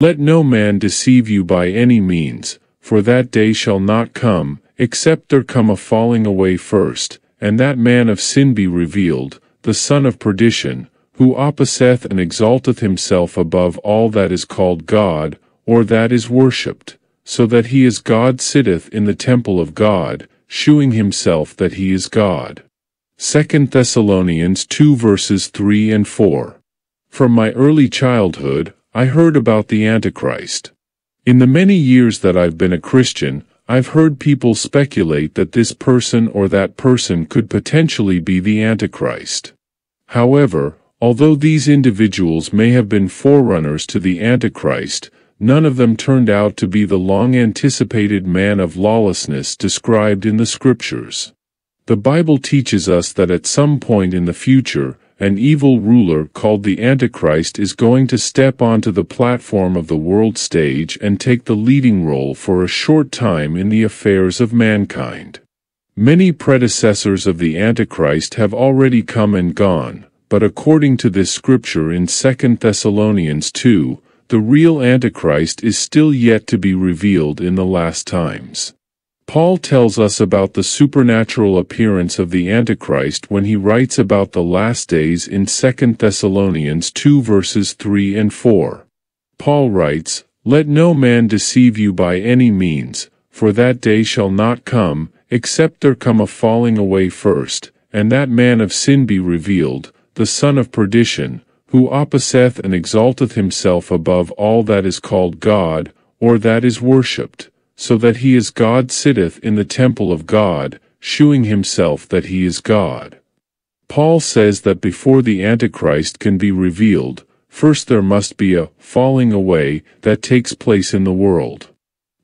Let no man deceive you by any means, for that day shall not come, except there come a falling away first, and that man of sin be revealed, the son of perdition, who opposeth and exalteth himself above all that is called God, or that is worshipped, so that he as God sitteth in the temple of God, shewing himself that he is God. 2 Thessalonians 2 verses 3 and 4. From my early childhood, I heard about the Antichrist. In the many years that I've been a Christian, I've heard people speculate that this person or that person could potentially be the Antichrist. However, although these individuals may have been forerunners to the Antichrist, none of them turned out to be the long-anticipated man of lawlessness described in the Scriptures. The Bible teaches us that at some point in the future, an evil ruler called the Antichrist is going to step onto the platform of the world stage and take the leading role for a short time in the affairs of mankind. Many predecessors of the Antichrist have already come and gone, but according to this scripture in 2 Thessalonians 2, the real Antichrist is still yet to be revealed in the last times. Paul tells us about the supernatural appearance of the Antichrist when he writes about the last days in 2 Thessalonians 2 verses 3 and 4. Paul writes, "Let no man deceive you by any means, for that day shall not come, except there come a falling away first, and that man of sin be revealed, the son of perdition, who opposeth and exalteth himself above all that is called God, or that is worshipped, so that he as God sitteth in the temple of God, shewing himself that he is God." Paul says that before the Antichrist can be revealed, first there must be a falling away that takes place in the world.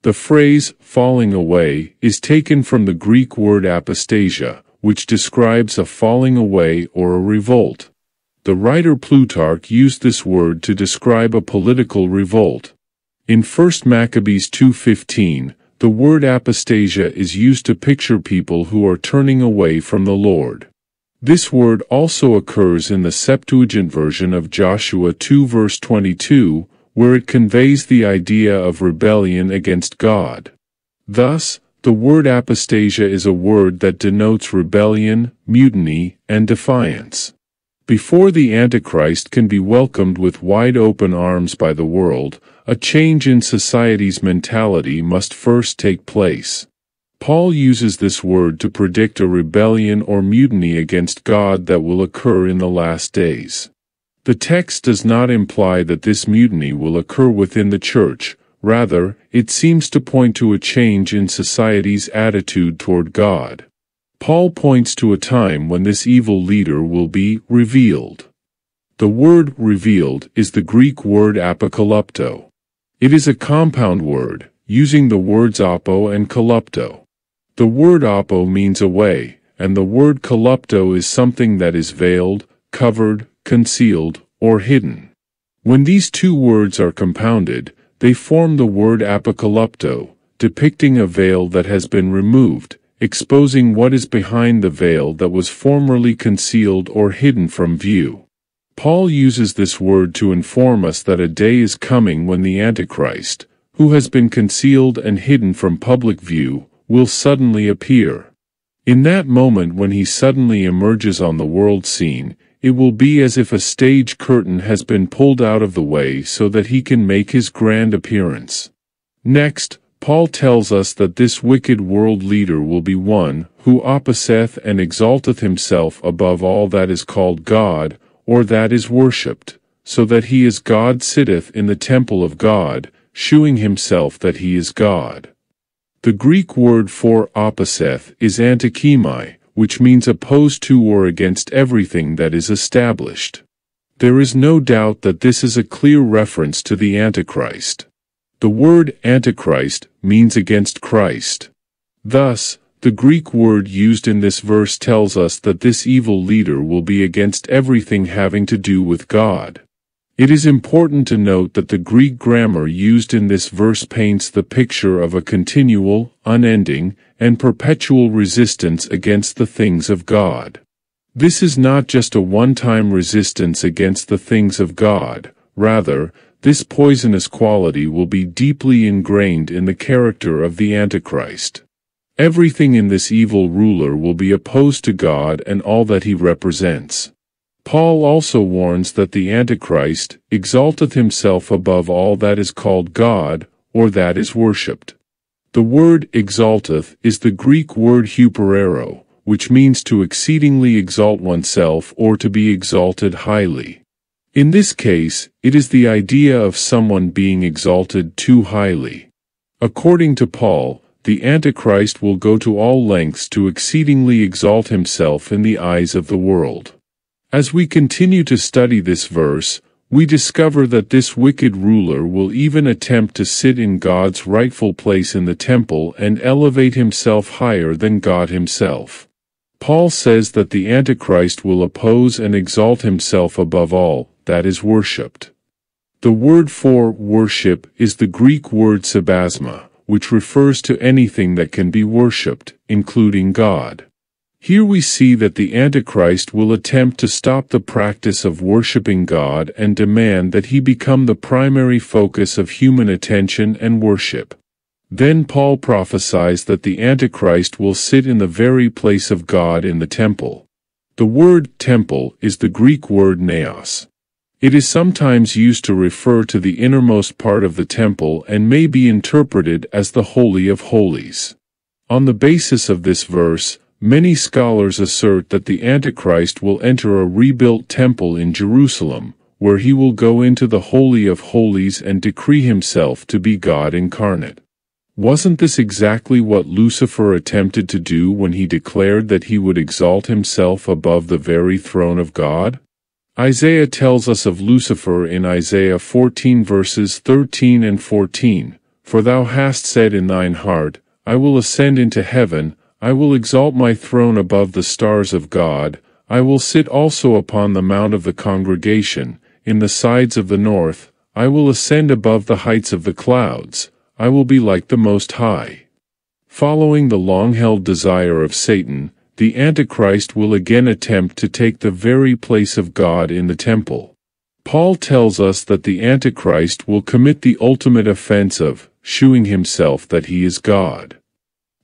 The phrase falling away is taken from the Greek word apostasia, which describes a falling away or a revolt. The writer Plutarch used this word to describe a political revolt. In 1 Maccabees 2:15, the word apostasia is used to picture people who are turning away from the Lord. This word also occurs in the Septuagint version of Joshua 2 verse 22, where it conveys the idea of rebellion against God. Thus, the word apostasia is a word that denotes rebellion, mutiny, and defiance. Before the Antichrist can be welcomed with wide open arms by the world, a change in society's mentality must first take place. Paul uses this word to predict a rebellion or mutiny against God that will occur in the last days. The text does not imply that this mutiny will occur within the church, rather, it seems to point to a change in society's attitude toward God. Paul points to a time when this evil leader will be revealed. The word revealed is the Greek word apokalypto. It is a compound word, using the words apo and kalypto. The word apo means away, and the word kalypto is something that is veiled, covered, concealed, or hidden. When these two words are compounded, they form the word apokalypto, depicting a veil that has been removed, exposing what is behind the veil that was formerly concealed or hidden from view. Paul uses this word to inform us that a day is coming when the Antichrist, who has been concealed and hidden from public view, will suddenly appear. In that moment when he suddenly emerges on the world scene, it will be as if a stage curtain has been pulled out of the way so that he can make his grand appearance. Next, Paul tells us that this wicked world leader will be one who opposeth and exalteth himself above all that is called God, or that is worshipped, so that he as God sitteth in the temple of God, shewing himself that he is God. The Greek word for opposeth is antikemai, which means opposed to or against everything that is established. There is no doubt that this is a clear reference to the Antichrist. The word Antichrist means against Christ. Thus, the Greek word used in this verse tells us that this evil leader will be against everything having to do with God. It is important to note that the Greek grammar used in this verse paints the picture of a continual, unending, and perpetual resistance against the things of God. This is not just a one-time resistance against the things of God, rather, this poisonous quality will be deeply ingrained in the character of the Antichrist. Everything in this evil ruler will be opposed to God and all that he represents. Paul also warns that the Antichrist exalteth himself above all that is called God, or that is worshipped. The word exalteth is the Greek word huperero, which means to exceedingly exalt oneself or to be exalted highly. In this case, it is the idea of someone being exalted too highly. According to Paul, the Antichrist will go to all lengths to exceedingly exalt himself in the eyes of the world. As we continue to study this verse, we discover that this wicked ruler will even attempt to sit in God's rightful place in the temple and elevate himself higher than God himself. Paul says that the Antichrist will oppose and exalt himself above all that is worshipped. The word for worship is the Greek word sabasma, which refers to anything that can be worshipped, including God. Here we see that the Antichrist will attempt to stop the practice of worshiping God and demand that he become the primary focus of human attention and worship. Then Paul prophesies that the Antichrist will sit in the very place of God in the temple. The word temple is the Greek word naos. It is sometimes used to refer to the innermost part of the temple and may be interpreted as the Holy of Holies. On the basis of this verse, many scholars assert that the Antichrist will enter a rebuilt temple in Jerusalem, where he will go into the Holy of Holies and decree himself to be God incarnate. Wasn't this exactly what Lucifer attempted to do when he declared that he would exalt himself above the very throne of God? Isaiah tells us of Lucifer in Isaiah 14 verses 13 and 14, "For thou hast said in thine heart, I will ascend into heaven, I will exalt my throne above the stars of God, I will sit also upon the mount of the congregation, in the sides of the north, I will ascend above the heights of the clouds, I will be like the Most High." Following the long-held desire of Satan, the Antichrist will again attempt to take the very place of God in the temple. Paul tells us that the Antichrist will commit the ultimate offense of shewing himself that he is God.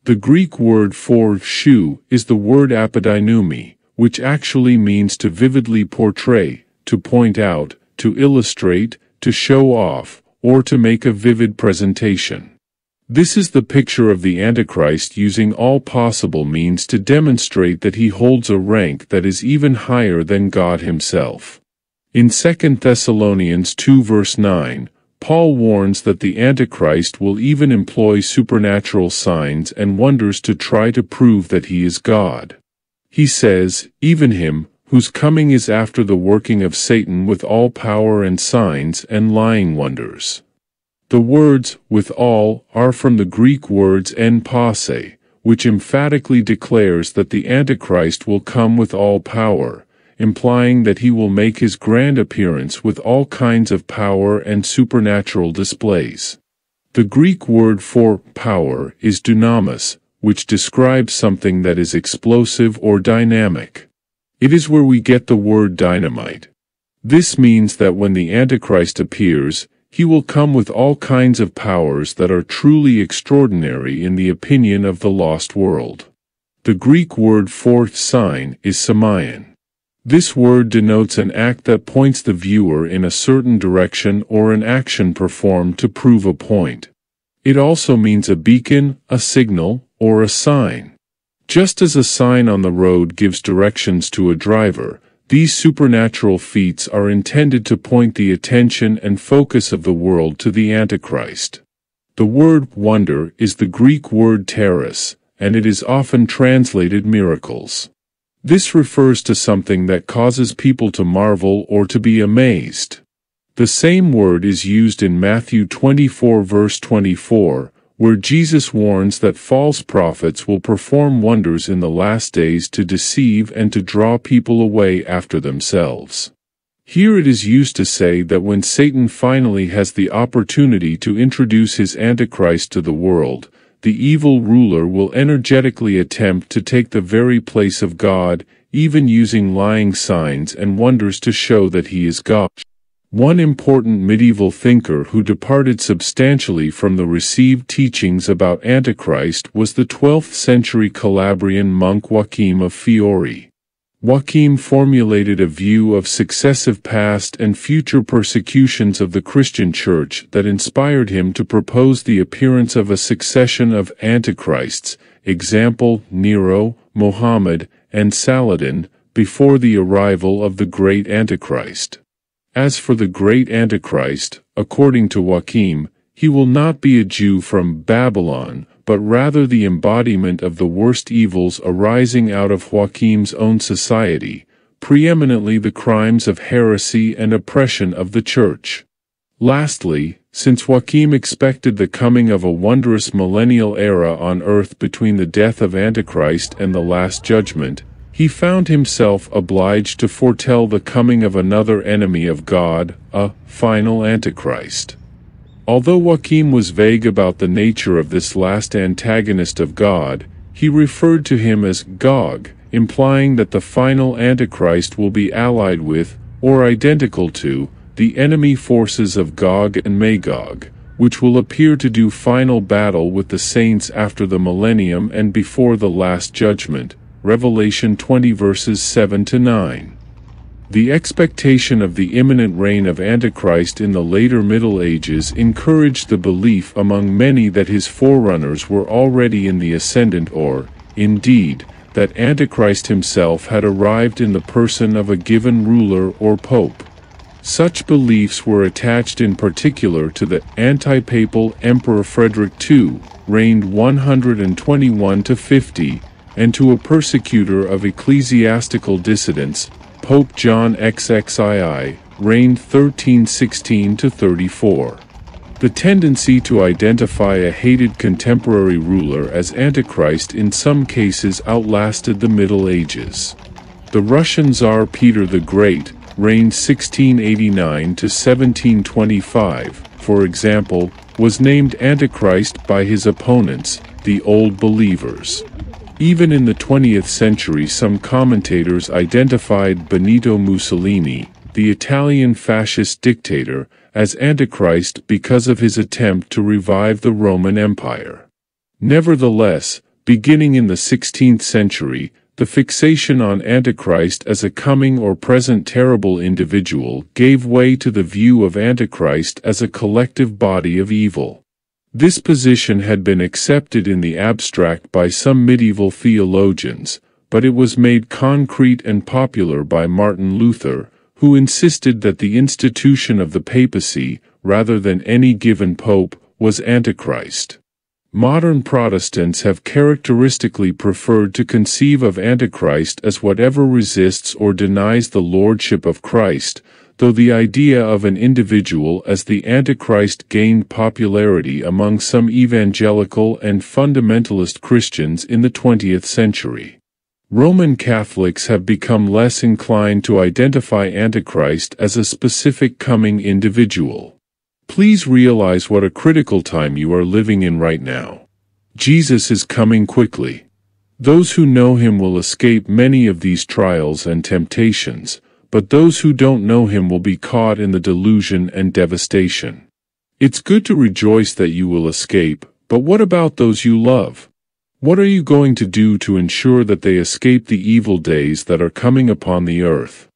The Greek word for shew is the word apodynumi, which actually means to vividly portray, to point out, to illustrate, to show off, or to make a vivid presentation. This is the picture of the Antichrist using all possible means to demonstrate that he holds a rank that is even higher than God himself. In 2 Thessalonians 2 verse 9, Paul warns that the Antichrist will even employ supernatural signs and wonders to try to prove that he is God. He says, "Even him, whose coming is after the working of Satan with all power and signs and lying wonders." The words, "with all," are from the Greek words en passe, which emphatically declares that the Antichrist will come with all power, implying that he will make his grand appearance with all kinds of power and supernatural displays. The Greek word for power is dunamis, which describes something that is explosive or dynamic. It is where we get the word dynamite. This means that when the Antichrist appears, he will come with all kinds of powers that are truly extraordinary in the opinion of the lost world. The Greek word for sign is semeion. This word denotes an act that points the viewer in a certain direction or an action performed to prove a point. It also means a beacon, a signal, or a sign. Just as a sign on the road gives directions to a driver, these supernatural feats are intended to point the attention and focus of the world to the Antichrist. The word wonder is the Greek word teres, and it is often translated miracles. This refers to something that causes people to marvel or to be amazed. The same word is used in Matthew 24 verse 24, where Jesus warns that false prophets will perform wonders in the last days to deceive and to draw people away after themselves. Here it is used to say that when Satan finally has the opportunity to introduce his Antichrist to the world, the evil ruler will energetically attempt to take the very place of God, even using lying signs and wonders to show that he is God. One important medieval thinker who departed substantially from the received teachings about Antichrist was the 12th century Calabrian monk Joachim of Fiore. Joachim formulated a view of successive past and future persecutions of the Christian Church that inspired him to propose the appearance of a succession of Antichrists, example Nero, Mohammed, and Saladin, before the arrival of the great Antichrist. As for the great Antichrist, according to Joachim, he will not be a Jew from Babylon, but rather the embodiment of the worst evils arising out of Joachim's own society, preeminently the crimes of heresy and oppression of the Church. Lastly, since Joachim expected the coming of a wondrous millennial era on earth between the death of Antichrist and the Last Judgment, he found himself obliged to foretell the coming of another enemy of God, a final Antichrist. Although Joachim was vague about the nature of this last antagonist of God, he referred to him as Gog, implying that the final Antichrist will be allied with, or identical to, the enemy forces of Gog and Magog, which will appear to do final battle with the saints after the millennium and before the Last Judgment. Revelation 20 verses 7-9. The expectation of the imminent reign of Antichrist in the later Middle Ages encouraged the belief among many that his forerunners were already in the ascendant or, indeed, that Antichrist himself had arrived in the person of a given ruler or pope. Such beliefs were attached in particular to the anti-papal Emperor Frederick II, reigned 121–50, and to a persecutor of ecclesiastical dissidents, Pope John XXII, reigned 1316–34. The tendency to identify a hated contemporary ruler as Antichrist in some cases outlasted the Middle Ages. The Russian Tsar Peter the Great, reigned 1689–1725, for example, was named Antichrist by his opponents, the Old Believers. Even in the 20th century, some commentators identified Benito Mussolini, the Italian fascist dictator, as Antichrist because of his attempt to revive the Roman Empire. Nevertheless, beginning in the 16th century, the fixation on Antichrist as a coming or present terrible individual gave way to the view of Antichrist as a collective body of evil. This position had been accepted in the abstract by some medieval theologians, but it was made concrete and popular by Martin Luther, who insisted that the institution of the papacy, rather than any given pope, was Antichrist. Modern Protestants have characteristically preferred to conceive of Antichrist as whatever resists or denies the lordship of Christ, though the idea of an individual as the Antichrist gained popularity among some evangelical and fundamentalist Christians in the 20th century. Roman Catholics have become less inclined to identify Antichrist as a specific coming individual. Please realize what a critical time you are living in right now. Jesus is coming quickly. Those who know him will escape many of these trials and temptations, but those who don't know him will be caught in the delusion and devastation. It's good to rejoice that you will escape, but what about those you love? What are you going to do to ensure that they escape the evil days that are coming upon the earth?